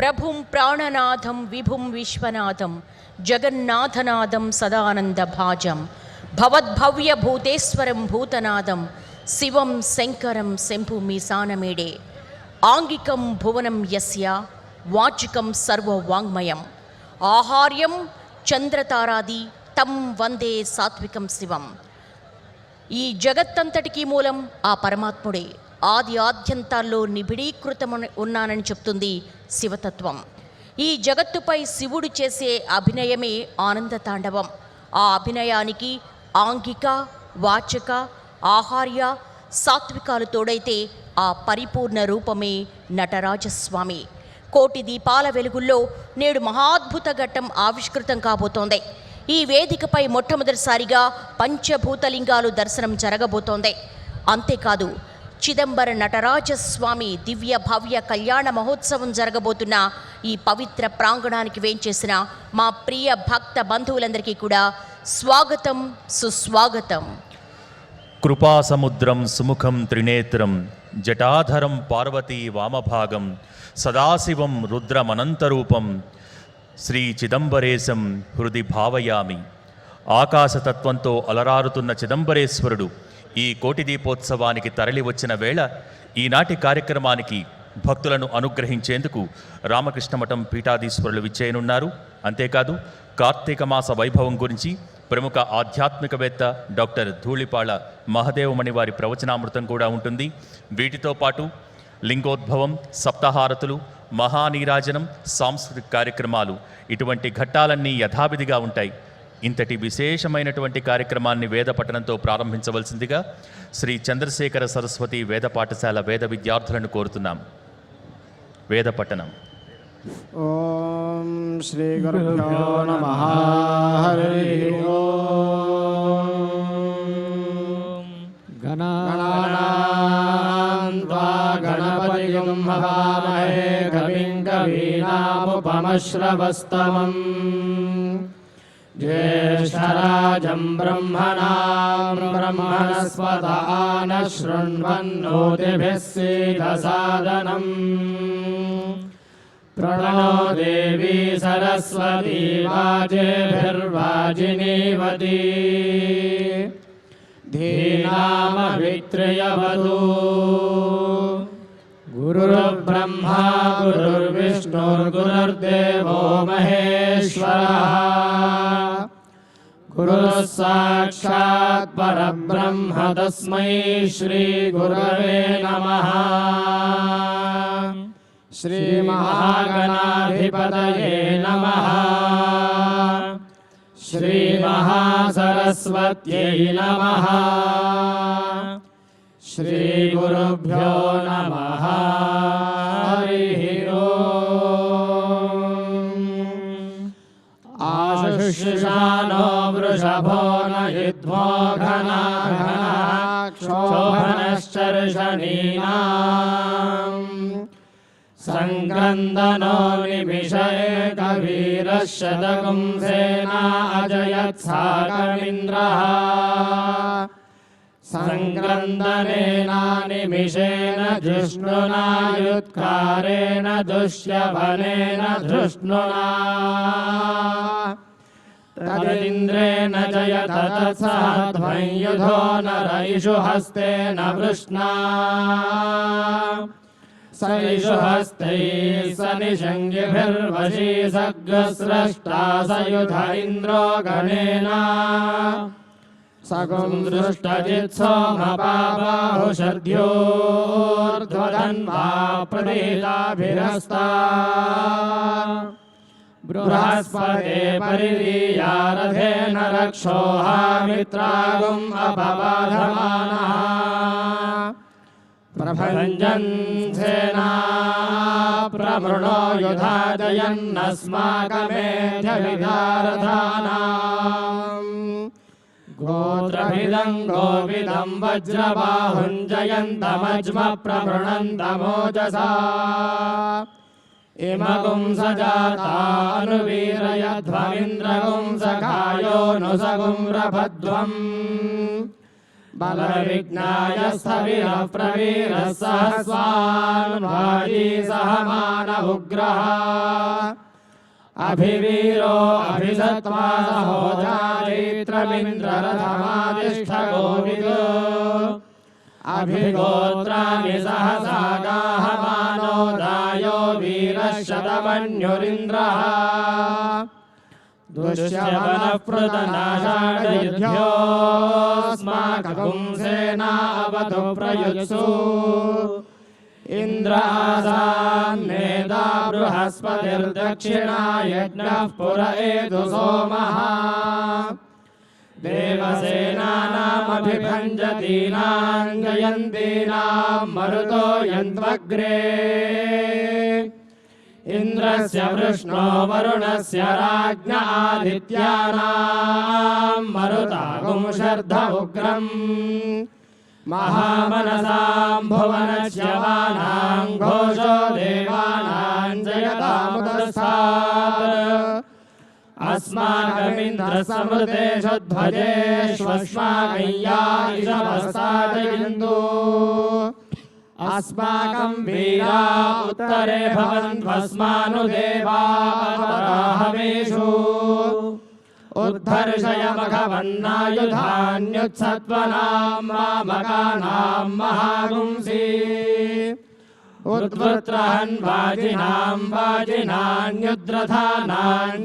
ప్రభుం ప్రాణనాథం విభుం విశ్వనాథం జగన్నాథనాథం సదానందభాజం భవద్భవ్య భూతేశ్వరం భూతనాథం శివం శంకరం శంభు మీసానమేడే ఆంగికం భువనం యస్య వాచికం సర్వవాంగ్మయం ఆహార్యం చంద్రతారాది తం వందే సాత్వికం శివం. ఈ జగత్తంతటికీ మూలం ఆ పరమాత్ముడే. ఆది ఆద్యంతాల్లో నిబిడీకృతం ఉన్నానని చెప్తుంది శివతత్వం. ఈ జగత్తుపై శివుడు చేసే అభినయమే ఆనంద తాండవం. ఆ అభినయానికి ఆంగిక, వాచక, ఆహార్య, సాత్వికాలు తోడైతే ఆ పరిపూర్ణ రూపమే నటరాజస్వామి. కోటి దీపాల వెలుగుల్లో నేడు మహాద్భుత ఘట్టం ఆవిష్కృతం కాబోతోంది. ఈ వేదికపై మొట్టమొదటిసారిగా పంచభూతలింగాలు దర్శనం జరగబోతోంది. అంతేకాదు, చిదంబర నటరాజస్వామి దివ్య భవ్య కళ్యాణ మహోత్సవం జరగబోతున్న ఈ పవిత్ర ప్రాంగణానికి వేంచేసిన మా ప్రియ భక్త బంధువులందరికీ కూడా స్వాగతం, సుస్వాగతం. కృపాసముద్రం సుముఖం త్రినేత్రం జటాధరం పార్వతీ వామభాగం సదాశివం రుద్రమనంతరూపం శ్రీ చిదంబరేశం హృది భావయామి. ఆకాశతత్వంతో అలరారుతున్న చిదంబరేశ్వరుడు ఈ కోటి దీపోత్సవానికి తరలి వచ్చిన వేళ ఈనాటి కార్యక్రమానికి భక్తులను అనుగ్రహించేందుకు రామకృష్ణ మఠం పీఠాధీశ్వరులు విచ్చేయనున్నారు. అంతేకాదు, కార్తీక మాస వైభవం గురించి ప్రముఖ ఆధ్యాత్మికవేత్త డాక్టర్ ధూళిపాళ మహదేవమణి వారి ప్రవచనామృతం కూడా ఉంటుంది. వీటితో పాటు లింగోద్భవం, సప్తహారతులు, మహానీరాజనం, సాంస్కృతిక కార్యక్రమాలు, ఇటువంటి ఘట్టాలన్నీ యథావిధిగా ఉంటాయి. ఇంతటి విశేషమైనటువంటి కార్యక్రమాన్ని వేద పఠనంతో ప్రారంభించవలసిందిగా శ్రీ చంద్రశేఖర సరస్వతి వేద పాఠశాల వేద విద్యార్థులను కోరుతున్నాం. వేద పఠనం. ఓం శ్రీ గురుభ్యో నమః. హరి ఓం. గణానాం త్వా గణపతిం హవామహే కవిం కవీనాముపమశ్రవస్తమం జ్యేష్ఠరాజం బ్రహ్మణాం బ్రహ్మణస్పత ఆనః శృణ్వన్నోతిభిः सीदसादनम् प्रणो देवी सरस्वती वाजेभिर्वाजिनीवती धीनामभित्र्यवतु. गुरुर्ब्रह्मा गुरुर्विष्णुर्गुरुर्देवो महेश्वरः. गुरुः साक्षात् परब्रह्म तस्मै श्रीगुरवे नमः. श्री महागणाधिपतये नमः. श्री महासरस्वत्यै नमः. श्री गुरुभ्यो नमः. हरिः ओम्. आशुषानो वृषभो न युध्वो घना क्षोभनश्चर्षणीनाम् संक्रन्दनो निमिषे कवीरः शतकुंसेना अजयत्साकमिन्द्रः. संक्रन्दनेना निमिषेण जिष्णुना युत्कारेण दुष्यवनेन धृष्णुना तदिन्द्रेण जयत तत्सह ध्वंयुधो नरयिषु हस्तेन वृष्णा. सैषु हस्तैः सनिषङ्गिभिर्वशी सग्रस्रष्टा सयुध इन्द्रो गणेन. सगुं दृष्टजित्सोमपाबाहुषर्ध्योर्ध्वधन्वा प्रदीलाभिरस्ता. बृहस्पते परिदीयारथेन रक्षोहामित्रागुम् अपबाधमानः. प्रभञ्जन् सेना प्रमृणो युधाजयन्नस्माकमेध्यविदारथानाम्. गोत्रभिदं गोविदं वज्रबाहुञ्जयन्तमज्म प्रमृणन्तमोजसा. इमगुं सजातानुवीरयध्वमिन्द्रगुं सखायो नुसगुं रभध्वम्. बलविघ्नाय स्थविरः प्रवीरः सहस्वान् वाजी सहमानवुग्रः अभिवीरो अभिसत्त्वा सहोजायित्रमिन्द्ररथमादिष्ठगोविदो अभिगोत्राणि सहसा गाहमानो दायो वीरः शतमन्युरिन्द्रः दुष्यवनःपृतनाषाढयुध्योऽस्माकं सेना अवतु प्रयुत्सु इन्द्रासान्नेदा बृहस्पतिर्दक्षिणा यज्ञः पुर एतु सोमः देवसेनानामभिभञ्जतीनां जयन्तीनां मरुतो यन्त्वग्रे इन्द्रस्य वृष्णो वरुणस्य राज्ञ आदित्यानां मरुतागुं शर्ध उग्रम् महामनसां भुवनश्यवानां घोषो देवानां जयतामुदस्तात् अस्माकमिन्द्रसमृतेषु ध्वजेष्वस्माकं या इषवस्ताजयन्तु अस्माकं वीरा उत्तरे भवन्त्वस्मानुदेवा पराहवेषु उद्धर्षयमघवन्नायुधान्युत्सत्त्वनां मामकानां महागुंसि उद्वृत्रहन् वाजिनां वाजिनान्युद्रथानां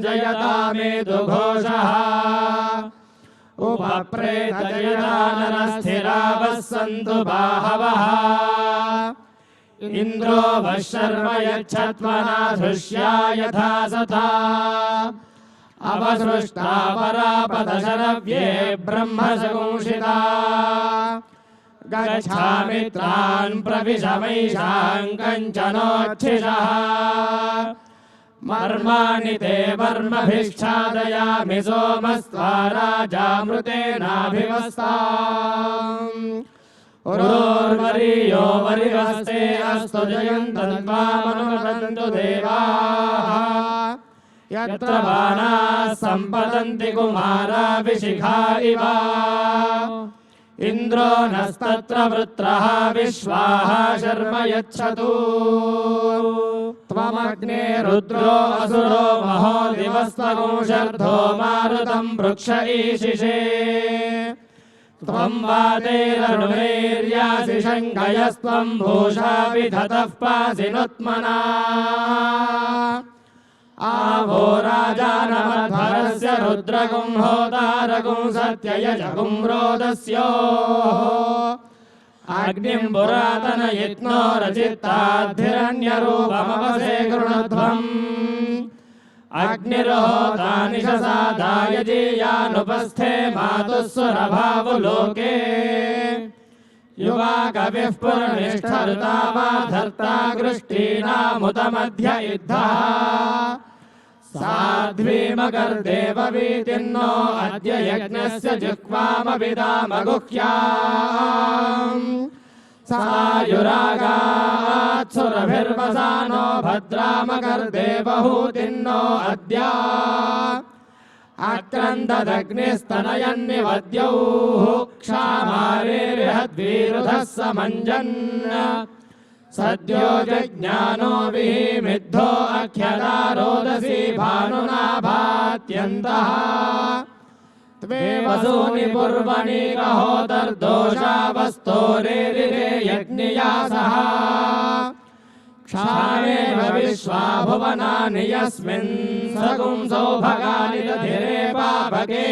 जयतामेदुघोषः उपप्रेतजयदानरस्थिरावः सन्तु बाहवः इन्द्रो वः शर्म यच्छत्वनाधृष्या यथा सथा अवसृष्टा परापदशरव्ये ब्रह्मशंसिता गच्छामित्रान् प्रविशमैषां कञ्चनोच्छिषः मर्माणि ते वर्मभिश्चादयामि सोमस्त्वा राजामृतेनाभिवस्ताम् उरोर्वरीयो वरिवस्ते अस्तु जयन्तन्त्वामनुमदन्तु देवाः यत्र बाणाः सम्पतन्ति कुमाराभिशिखा इव इन्द्रो नस्तत्र वृत्रः विश्वाः शर्म यच्छतु त्वमग्ने रुद्रो असुरो महो दिवस्त्वगुं शर्धो मारुतं वृक्ष ईशिषे त्वं वातेरनुमेर्यासि शङ्खयस्त्वं भूषा विधतः पासि नुत्मना आवो राजानमध्वरस्य रुद्रगुं होतारगुं सत्ययजगुं रोदस्योः अग्निं पुरातनयज्ञो रचित्ताद्धिरण्यरूपमवसे कृणध्वम् अग्निर्होतानिशसादाय जीयानुपस्थे मातुः सुरभावुलोके युवा कविः पुरनिष्ठरुतामाधर्ता गृष्टीनामुतमध्य इद्धः साध्वीमकर्देववीतिन्नो अद्य यज्ञस्य जिह्वामविदामगुह्याम् सायुरागात्सुरभिर्वसानो भद्रामकर्देवहूतिन्नो अद्य आक्रन्ददग्निस्तनयन्निवद्यौः क्षामारेर्हद्वीरुधः समञ्जन् सद्यो जज्ञानो विहिमिद्धो अख्यदारोदसी भानुनाभात्यन्तः त्वे वसूनि पूर्वणि कहोदर्दोषावस्तोरेरिरे यज्ञियासः क्षामेव विश्वा भुवनानि यस्मिन् सगुंसो भगानि दधिरे पावके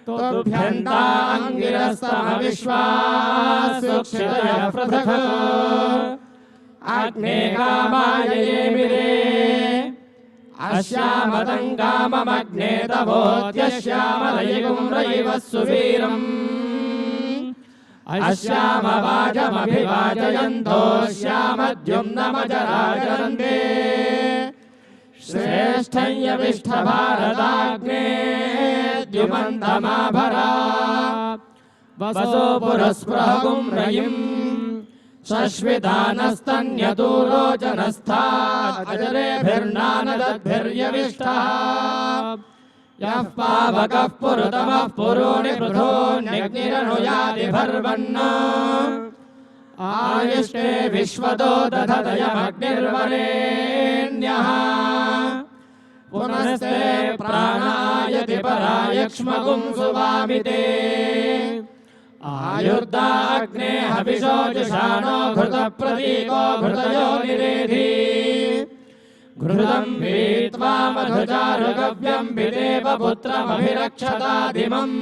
तुभ्यन्ताङ्गिरस्तमविश्वासुक्षितयः पृथक् अग्ने कामाययेमिरे अश्यामदङ्गाममग्ने तवोद्यश्यामलयिगुं रयिवः सुवीरम् अश्यामवाजमभिवाजयन्तो श्यामद्युम्नमजराजरन्ते श्रेष्ठं यविष्ठभारताग्ने द्युमन्तमाभरा वसो पुरस्पृहगुं रयिम् शश्वितानस्तन्यदूरोचनस्था अजरेभिर्नानदद्भिर्यविष्ठः यः पावकः पुरुतमः पुरूणि पृथोऽन्यग्निरनुयाति भर्वन्न आयुष्टे विश्वतो दधतयमग्निर्वरेण्यः पुनस्ते प्राणायति परायक्ष्मगुं सुवामिते आयुर्दाग्ने हविषो जुषाणो घृतप्रतीको घृतयो निरेधि घृतं पीत्वा मधुचारुगव्यं विदेव पुत्रमभिरक्षतादिमम्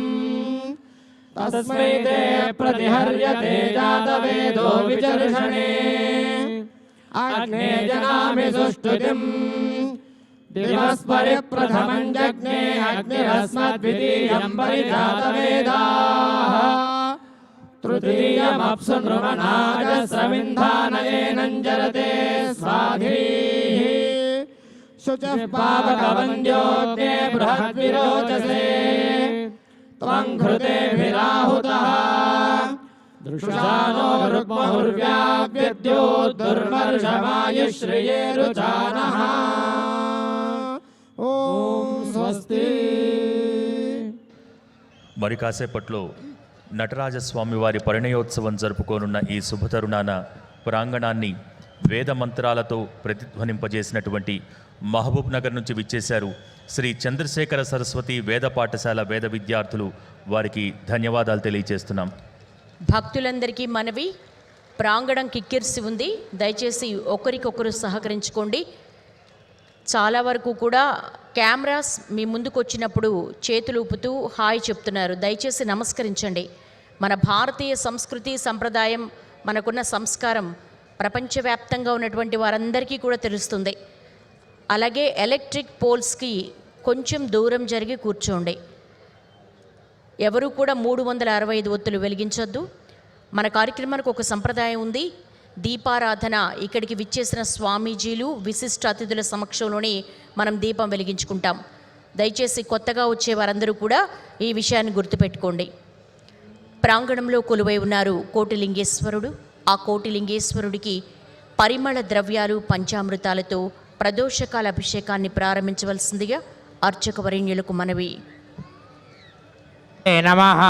तस्मै ते प्रतिहर्यते जातवेदो विचर्षणे अग्ने जनामि सुष्ठुतिम् दिवस्परि प्रथमं जग्ने अग्निरस्मद्वितीयं परिजातवेदाः तृतीयमप्सु नृमनागस्रविन्धानयेनं जरते स्वाधीः शुचः पावकवन्द्योऽग्ने बृहद्विरोचसे त्वं घृतेभिराहुतः दृशानो रुक्महुर्व्याव्यद्योद्दुर्वर्षमायुश्रिये रुचानः ఓం స్వస్తి. మరి కాసేపట్లో నటరాజస్వామి వారి పరిణయోత్సవం జరుపుకోనున్న ఈ శుభతరుణాన ప్రాంగణాన్ని వేద మంత్రాలతో ప్రతిధ్వనింపజేసినటువంటి మహబూబ్ నగర్ నుంచి విచ్చేశారు శ్రీ చంద్రశేఖర సరస్వతి వేద పాఠశాల వేద విద్యార్థులు. వారికి ధన్యవాదాలు తెలియజేస్తున్నాం. భక్తులందరికీ మనవి, ప్రాంగణం కిక్కిరిసి ఉంది, దయచేసి ఒకరికొకరు సహకరించుకోండి. చాలా వరకు కూడా కెమెరాస్ మీ ముందుకు వచ్చినప్పుడు చేతులు ఊపుతూ హాయ్ చెప్తున్నారు. దయచేసి నమస్కరించండి. మన భారతీయ సంస్కృతి సంప్రదాయం, మనకున్న సంస్కారం ప్రపంచవ్యాప్తంగా ఉన్నటువంటి వారందరికీ కూడా తెలుస్తుంది. అలాగే ఎలక్ట్రిక్ పోల్స్కి కొంచెం దూరం జరిగి కూర్చోండి. ఎవరు కూడా 365 ఒత్తులు వెలిగించొద్దు. మన కార్యక్రమానికి ఒక సంప్రదాయం ఉంది, దీపారాధన. ఇక్కడికి విచ్చేసిన స్వామీజీలు విశిష్ట అతిథుల సమక్షంలోనే మనం దీపం వెలిగించుకుంటాం. దయచేసి కొత్తగా వచ్చే వారందరూ కూడా ఈ విషయాన్ని గుర్తుపెట్టుకోండి. ప్రాంగణంలో కొలువై ఉన్నారు కోటిలింగేశ్వరుడు. ఆ కోటిలింగేశ్వరుడికి పరిమళ ద్రవ్యాలు పంచామృతాలతో ప్రదోషకాల అభిషేకాన్ని ప్రారంభించవలసిందిగా అర్చక వరేణ్యులకు మనవి. నమః.